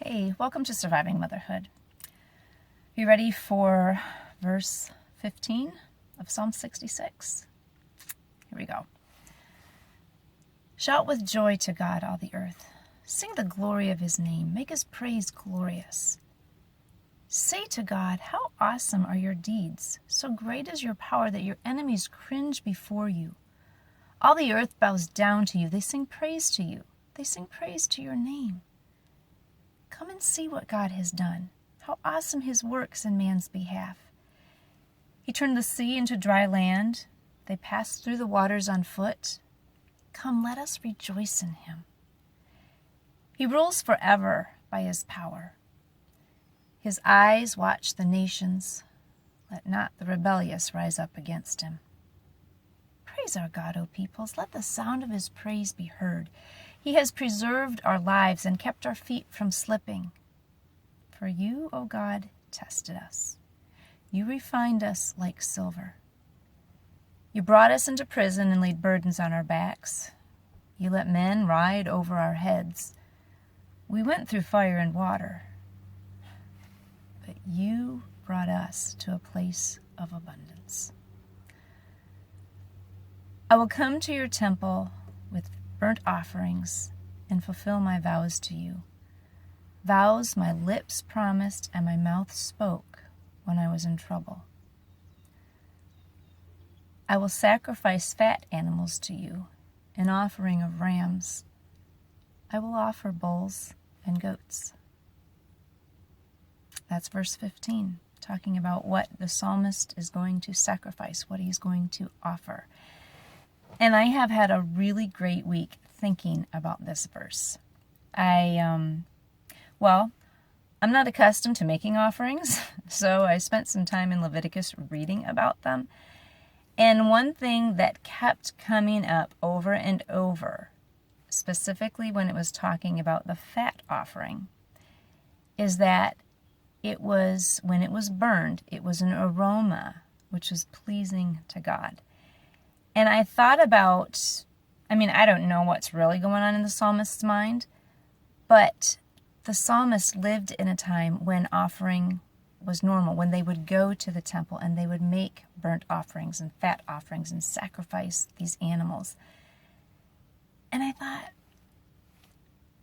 Hey, welcome to Surviving Motherhood. Are you ready for verse 15 of Psalm 66? Here we go. Shout with joy to God, all the earth. Sing the glory of his name. Make his praise glorious. Say to God, how awesome are your deeds. So great is your power that your enemies cringe before you. All the earth bows down to you. They sing praise to you. They sing praise to your name. Come and see what God has done, how awesome his works in man's behalf. He turned the sea into dry land. They passed through the waters on foot. Come, let us rejoice in him. He rules forever by his power. His eyes watch the nations. Let not the rebellious rise up against him. Praise our God, O peoples. Let the sound of his praise be heard. He has preserved our lives and kept our feet from slipping. For you, O God, tested us. You refined us like silver. You brought us into prison and laid burdens on our backs. You let men ride over our heads. We went through fire and water, but you brought us to a place of abundance. I will come to your temple with burnt offerings and fulfill my vows to you. Vows my lips promised and my mouth spoke when I was in trouble. I will sacrifice fat animals to you, an offering of rams. I will offer bulls and goats. That's verse 15, talking about what the psalmist is going to sacrifice, what he's going to offer. And I have had a really great week thinking about this verse. I'm not accustomed to making offerings, so I spent some time in Leviticus reading about them. And one thing that kept coming up over and over, specifically when it was talking about the fat offering, is that it was, when it was burned, it was an aroma which was pleasing to God. And I thought about, I don't know what's really going on in the psalmist's mind, but the psalmist lived in a time when offering was normal, when they would go to the temple and they would make burnt offerings and fat offerings and sacrifice these animals. And I thought,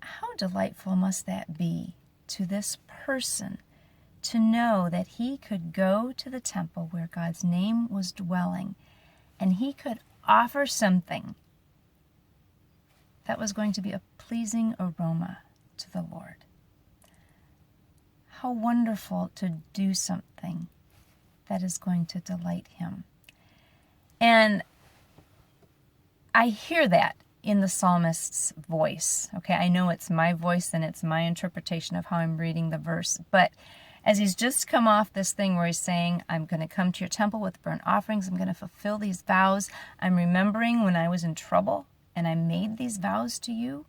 how delightful must that be to this person to know that he could go to the temple where God's name was dwelling and he could offer something that was going to be a pleasing aroma to the Lord. How wonderful to do something that is going to delight him. And I hear that in the psalmist's voice. Okay, I know it's my voice and it's my interpretation of how I'm reading the verse, but as he's just come off this thing where he's saying, I'm going to come to your temple with burnt offerings. I'm going to fulfill these vows. I'm remembering when I was in trouble and I made these vows to you.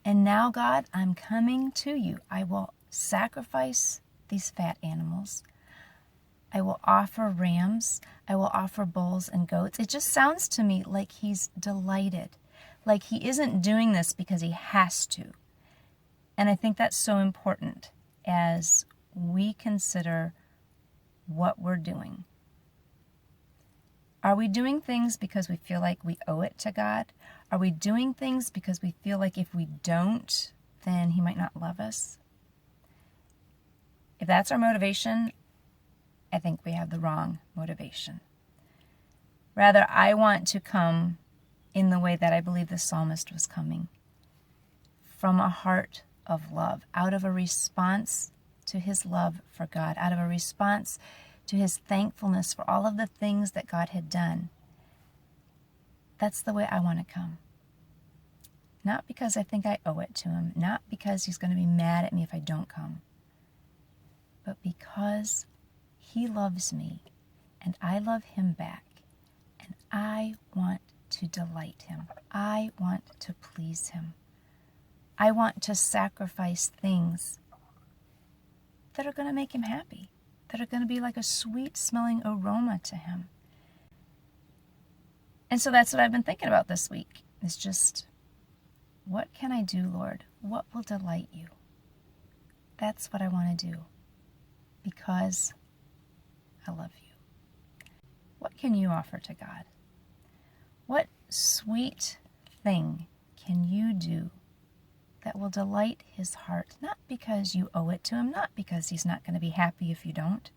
And now, God, I'm coming to you. I will sacrifice these fat animals. I will offer rams. I will offer bulls and goats. It just sounds to me like he's delighted, like he isn't doing this because he has to. And I think that's so important as we consider what we're doing. Are we doing things because we feel like we owe it to God? Are we doing things because we feel like if we don't, then he might not love us? If that's our motivation, I think we have the wrong motivation. Rather, I want to come in the way that I believe the psalmist was coming, from a heart of love, out of a response to his love for God, out of a response to his thankfulness for all of the things that God had done. That's the way I want to come. Not because I think I owe it to him, not because he's going to be mad at me if I don't come, but because he loves me and I love him back, and I want to delight him. I want to please him. I want to sacrifice things that are going to make him happy, that are going to be like a sweet-smelling aroma to him. And so that's what I've been thinking about this week, is just, what can I do, Lord? What will delight you? That's what I want to do because I love you. What can you offer to God? What sweet thing can you do that will delight his heart? Not because you owe it to him, not because he's not going to be happy if you don't,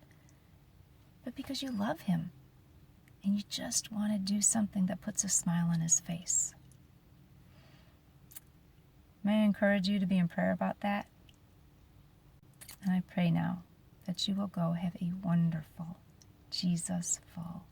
but because you love him and you just want to do something that puts a smile on his face. May I encourage you to be in prayer about that? And I pray now that you will go have a wonderful, Jesus-full